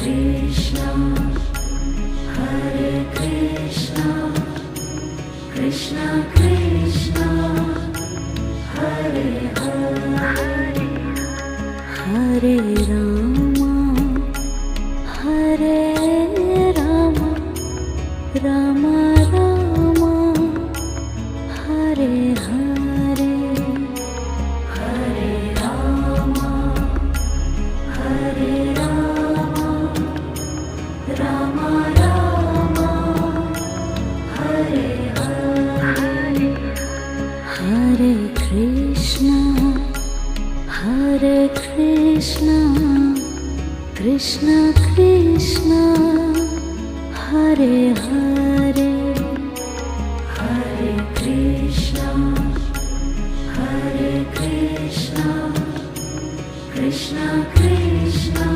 Krishna, Hare Krishna, Krishna Krishna, Hare Hare, Hare Rama, Hare Rama, Rama Rama, Hare Hare, Hare Rama, Hare Rama, Rama Rama, Hare Hare, Hare Krishna, Hare Krishna, Krishna Krishna, Hare Hare, Hare Krishna, Hare Krishna, Krishna Krishna,